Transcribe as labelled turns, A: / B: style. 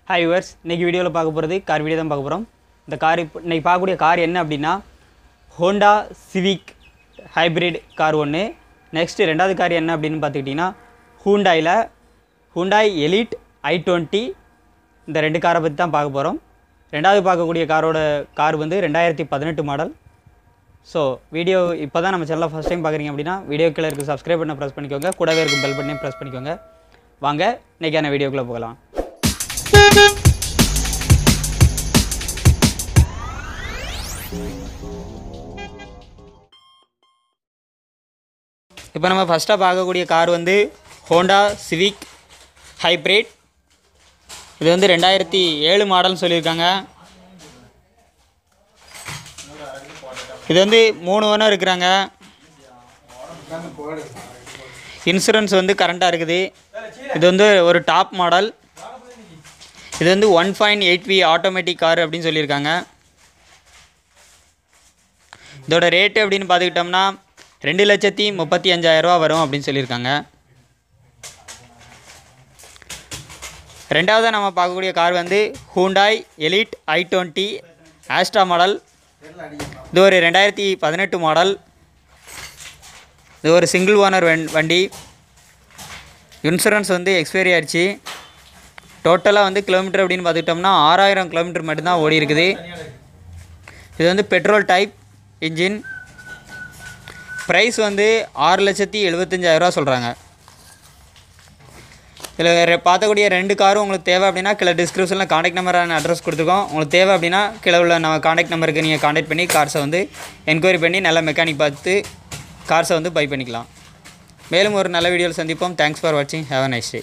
A: Hi viewers, இன்றைக்கி வீடியோவில் பார்க்க போகிறது கார் வீடியோ தான் பார்க்க போகிறோம். இந்த கார் இன்றைக்கி பார்க்கக்கூடிய கார் என்ன அப்படின்னா ஹோண்டா சிவிக் ஹைப்ரிட் கார் ஒன்று. நெக்ஸ்ட்டு ரெண்டாவது கார் என்ன அப்படின்னு பார்த்துக்கிட்டிங்கன்னா ஹூண்டாய் எலிட் i20. இந்த ரெண்டு காரை பற்றி தான் பார்க்க போகிறோம். ரெண்டாவது பார்க்கக்கூடிய கார் வந்து 2018 மாடல். ஸோ வீடியோ இப்போ தான் நம்ம சேனலில் ஃபஸ்ட் டைம் பார்க்குறீங்க அப்படின்னா வீடியோ கீழே இருக்குது சப்ஸ்கிரைப் பண்ண ப்ரெஸ் பண்ணிக்கோங்க, கூடவே இருக்கும் பெல் பட்டனையும் ப்ரெஸ் பண்ணிக்கோங்க. வாங்க இன்றைக்கான வீடியோக்குள்ளே போகலாம். இப்போ நம்ம ஃபஸ்ட்டாக பார்க்கக்கூடிய கார் வந்து ஹோண்டா சிவிக் ஹைப்ரிட். இது வந்து 2007 மாடல்னு சொல்லியிருக்காங்க. இது வந்து 3 ஓனர் இருக்கிறாங்க. இன்சூரன்ஸ் வந்து கரண்ட்டாக இருக்குது. இது வந்து ஒரு டாப் மாடல். இது வந்து 1.8V ஆட்டோமேட்டிக் கார் அப்படின்னு சொல்லியிருக்காங்க. இதோட ரேட்டு அப்படின்னு பார்த்துக்கிட்டோம்னா 2,35,000 வரும் அப்படின்னு சொல்லியிருக்காங்க. ரெண்டாவதாக நம்ம பார்க்கக்கூடிய கார் வந்து ஹூண்டாய் எலிட் i20 ஆஸ்ட்ரா மாடல். இது ஒரு 2018 மாடல். இது ஒரு சிங்கிள் ஓனர் வண்டி. இன்சூரன்ஸ் வந்து எக்ஸ்பைரி ஆகிடுச்சு. டோட்டலாக வந்து கிலோமீட்டர் அப்படின்னு பார்த்துக்கிட்டோம்னா 6000 கிலோமீட்டர் மட்டும்தான் ஓடி இருக்குது. இது வந்து பெட்ரோல் டைப் இன்ஜின். ப்ரைஸ் வந்து 6,75,000 சொல்கிறாங்க. இதில் பார்க்கக்கூடிய ரெண்டு காரும் உங்களுக்கு தேவை அப்படின்னா கீழே டிஸ்கிரிப்ஷனில் காண்டாக்ட் நம்பரான அட்ரஸ் கொடுத்துருக்கோம். உங்களுக்கு தேவை அப்படின்னா கீழே உள்ள நம்ம காண்டாக்ட் நம்பருக்கு நீங்கள் காண்டாக்ட் பண்ணி கார்ஸை வந்து என்கொயரி பண்ணி நல்ல மெக்கானிக் பார்த்து கார்ஸை வந்து பை பண்ணிக்கலாம். மேலும் ஒரு நல்ல வீடியோவில் சந்திப்போம். தேங்க்ஸ் ஃபார் வாட்சிங். Have a nice day.